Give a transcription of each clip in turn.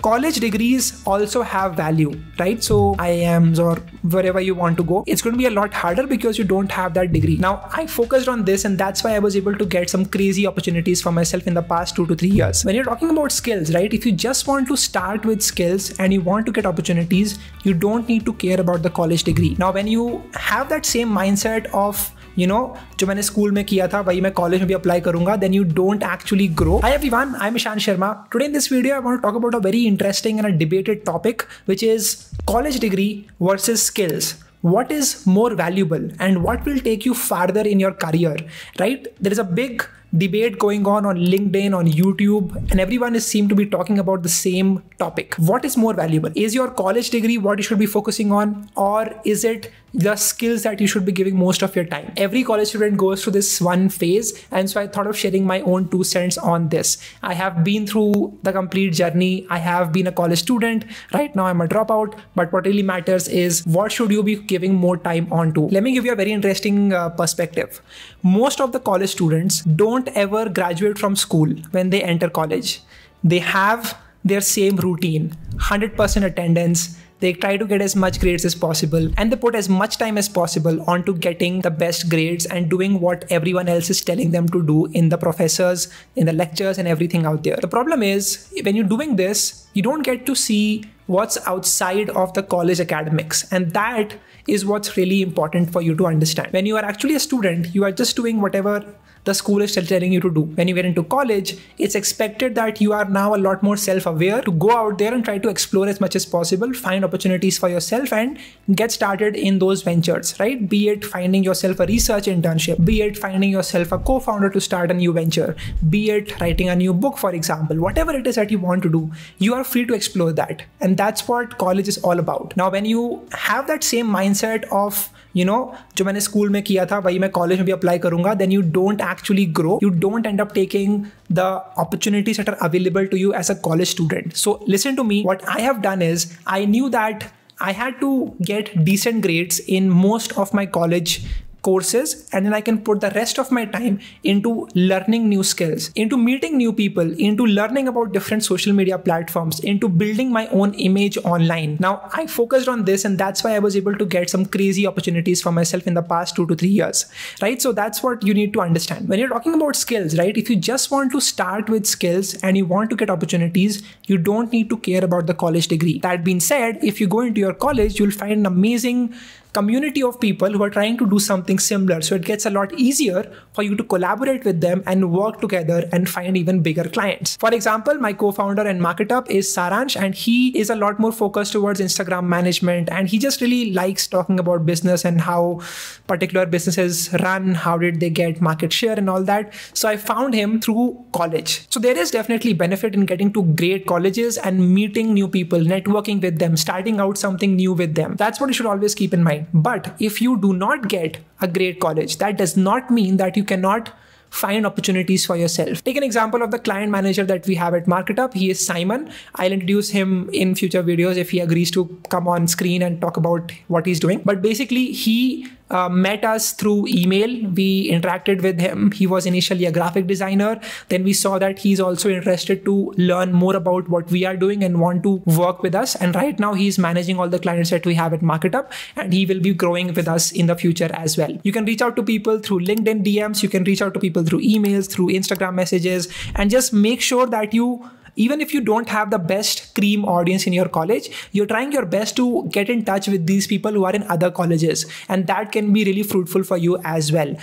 college degrees also have value, right? So IIMs or wherever you want to go, it's going to be a lot harder because you don't have that degree. Now, I focused on this and that's why I was able to get some crazy opportunities for myself in the past 2 to 3 years. When you're talking about skills, right? If you just want to start with skills and you want to get opportunities, you don't need to care about the college degree. Now, when you have that same mindset of जो मैंने school में किया था वही मैं college में भी apply करूंगा, then you don't actually grow. Hi everyone, I'm Ishan Sharma. Today in this video, I want to talk about a very interesting and a debated topic, which is college degree versus skills. What is more valuable and what will take you farther in your career, right? There is a big debate going on LinkedIn, on YouTube, and everyone seems to be talking about the same topic. What is more valuable? Is your college degree what you should be focusing on, or is it the skills that you should be giving most of your time? Every college student goes through this one phase, and so I thought of sharing my own 2 cents on this. I have been through the complete journey. I have been a college student. Right now I'm a dropout, but what really matters is what should you be giving more time on to? Let me give you a very interesting perspective. Most of the college students don't ever graduate from school when they enter college. They have their same routine, 100% attendance. They try to get as much grades as possible and they put as much time as possible onto getting the best grades and doing what everyone else is telling them to do in the professors, in the lectures and everything out there. The problem is when you're doing this, you don't get to see what's outside of the college academics, and that is what's really important for you to understand. When you are actually a student, you are just doing whatever the school is still telling you to do. When you get into college, it's expected that you are now a lot more self-aware to go out there and try to explore as much as possible, find opportunities for yourself and get started in those ventures, right? Be it finding yourself a research internship, be it finding yourself a co-founder to start a new venture, be it writing a new book, for example, whatever it is that you want to do, you are free to explore that. And that's what college is all about. Now, when you have that same mindset of, जो मैंने school में किया था वही मैं college में भी apply करूंगा, then you don't actually grow. You don't end up taking the opportunities that are available to you as a college student. So listen to me. What I have done is I knew that I had to get decent grades in most of my college courses, and then I can put the rest of my time into learning new skills, into meeting new people, into learning about different social media platforms, into building my own image online. Now, I focused on this and that's why I was able to get some crazy opportunities for myself in the past 2 to 3 years, right? So that's what you need to understand. When you're talking about skills, right? If you just want to start with skills and you want to get opportunities, you don't need to care about the college degree. That being said, if you go into your college, you'll find an amazing community of people who are trying to do something similar. So it gets a lot easier for you to collaborate with them and work together and find even bigger clients. For example, my co-founder and marketup is Saransh, and he is a lot more focused towards Instagram management, and he just really likes talking about business and how particular businesses run, how did they get market share and all that. So I found him through college. So there is definitely benefit in getting to great colleges and meeting new people, networking with them, starting out something new with them. That's what you should always keep in mind. But if you do not get a great college, that does not mean that you cannot find opportunities for yourself. Take an example of the client manager that we have at MarketUp. He is Simon. I'll introduce him in future videos if he agrees to come on screen and talk about what he's doing. But basically, he met us through email. We interacted with him. He was initially a graphic designer. Then we saw that he's also interested to learn more about what we are doing and want to work with us. And right now he's managing all the clients that we have at MarketUp, and he will be growing with us in the future as well. You can reach out to people through LinkedIn DMs. You can reach out to people through emails, through Instagram messages, and just make sure that you, even if you don't have the best cream audience in your college, you're trying your best to get in touch with these people who are in other colleges, and that can be really fruitful for you as well.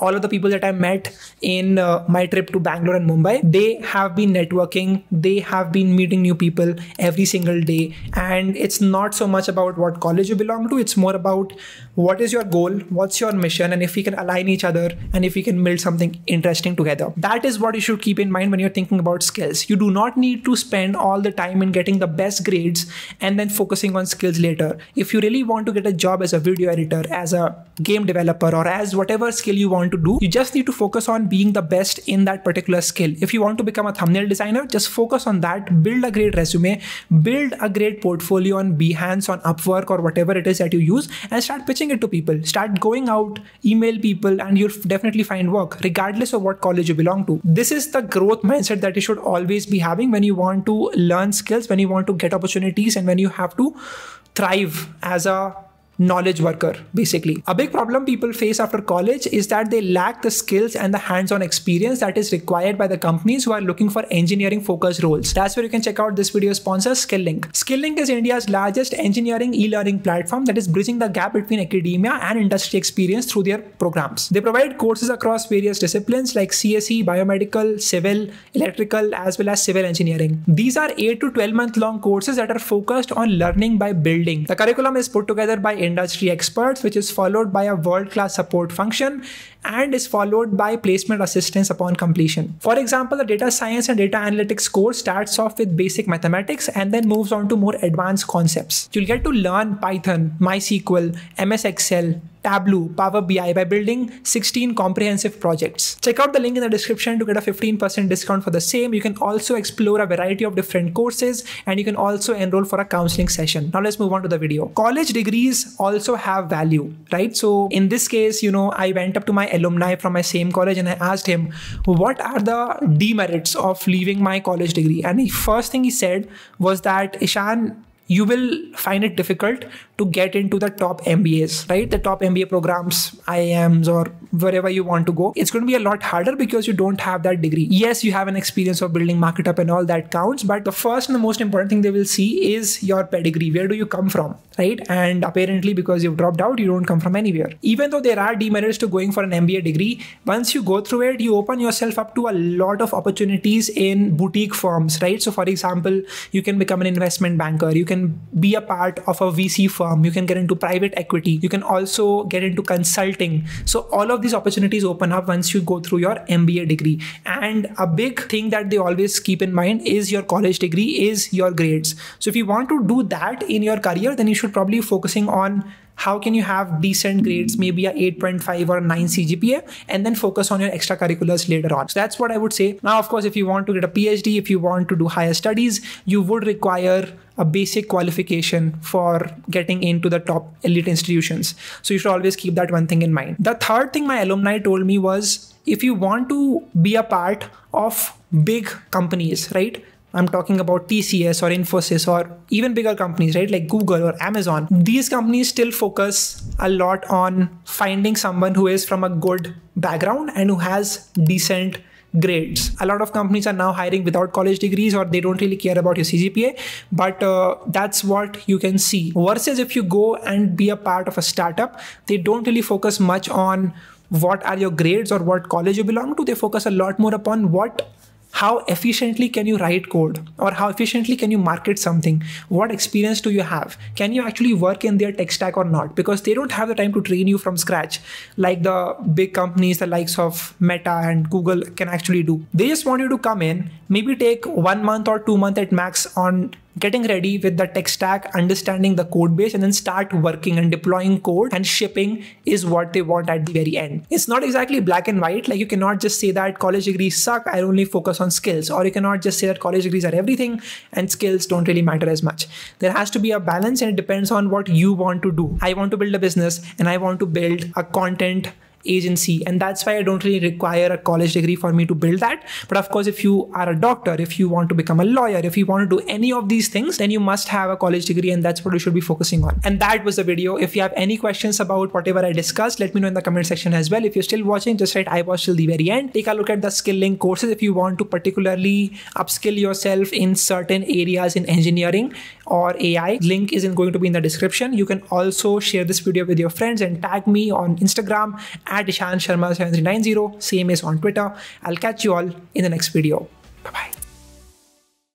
All of the people that I met in my trip to Bangalore and Mumbai, they have been networking, they have been meeting new people every single day. And it's not so much about what college you belong to, it's more about what is your goal, what's your mission, and if we can align each other and if we can build something interesting together. That is what you should keep in mind when you're thinking about skills. You do not need to spend all the time in getting the best grades and then focusing on skills later. If you really want to get a job as a video editor, as a game developer, or as whatever skill you want to do, you just need to focus on being the best in that particular skill. If you want to become a thumbnail designer, just focus on that, build a great resume, build a great portfolio on Behance, on Upwork, or whatever it is that you use, and start pitching it to people. Start going out, email people, and you'll definitely find work regardless of what college you belong to. This is the growth mindset that you should always be be having when you want to learn skills, when you want to get opportunities, and when you have to thrive as a knowledge worker, basically. A big problem people face after college is that they lack the skills and the hands-on experience that is required by the companies who are looking for engineering focused roles. That's where you can check out this video sponsor, Lync. Lync is India's largest engineering e-learning platform that is bridging the gap between academia and industry experience through their programs. They provide courses across various disciplines like CSE, biomedical, civil, electrical, as well as civil engineering. These are 8 to 12 month long courses that are focused on learning by building. The curriculum is put together by industry experts, which is followed by a world-class support function and is followed by placement assistance upon completion. For example, the data science and data analytics course starts off with basic mathematics and then moves on to more advanced concepts. You'll get to learn Python, MySQL, MS Excel, Tableau, Power BI by building 16 comprehensive projects. Check out the link in the description to get a 15% discount for the same. You can also explore a variety of different courses and you can also enroll for a counseling session. Now let's move on to the video. College degrees also have value, right? So in this case, I went up to my alumni from my same college and I asked him, what are the demerits of leaving my college degree? And the first thing he said was that, Ishan, you will find it difficult to get into the top MBAs, right? The top MBA programs, IIMs, or wherever you want to go. It's going to be a lot harder because you don't have that degree. Yes, you have an experience of building market up and all that counts, but the first and the most important thing they will see is your pedigree. Where do you come from, right? And apparently because you've dropped out, you don't come from anywhere. Even though there are demerits to going for an MBA degree, once you go through it, you open yourself up to a lot of opportunities in boutique firms, right? So for example, you can become an investment banker. You can be a part of a VC firm. You can get into private equity. You can also get into consulting. So all of these opportunities open up once you go through your MBA degree. And a big thing that they always keep in mind is your college degree, is your grades. So if you want to do that in your career, then you should probably focusing on how can you have decent grades, maybe a 8.5 or a 9 CGPA, and then focus on your extracurriculars later on. So that's what I would say. Now, of course, if you want to get a PhD, if you want to do higher studies, you would require a basic qualification for getting into the top elite institutions. So you should always keep that one thing in mind. The third thing my alumni told me was, if you want to be a part of big companies, right? I'm talking about TCS or Infosys or even bigger companies, right? Like Google or Amazon. These companies still focus a lot on finding someone who is from a good background and who has decent grades. A lot of companies are now hiring without college degrees, or they don't really care about your CGPA, but that's what you can see. Versus if you go and be a part of a startup, they don't really focus much on what are your grades or what college you belong to. They focus a lot more upon how efficiently can you write code, or how efficiently can you market something? What experience do you have? Can you actually work in their tech stack or not? Because they don't have the time to train you from scratch like the big companies, the likes of Meta and Google can actually do. They just want you to come in, maybe take 1 month or 2 months at max on getting ready with the tech stack, understanding the code base, and then start working and deploying code and shipping is what they want at the very end. It's not exactly black and white. Like you cannot just say that college degrees suck, I only focus on skills. Or you cannot just say that college degrees are everything and skills don't really matter as much. There has to be a balance, and it depends on what you want to do. I want to build a business and I want to build a content agency, and that's why I don't really require a college degree for me to build that. But of course, if you are a doctor, if you want to become a lawyer, if you want to do any of these things, then you must have a college degree, and that's what you should be focusing on. And that was the video. If you have any questions about whatever I discussed, let me know in the comment section as well. If you're still watching, just write I watched till the very end. Take a look at the Lync courses if you want to particularly upskill yourself in certain areas in engineering or AI. Link is going to be in the description. You can also share this video with your friends and tag me on Instagram at Ishan Sharma 7390. Same is on Twitter. I'll catch you all in the next video.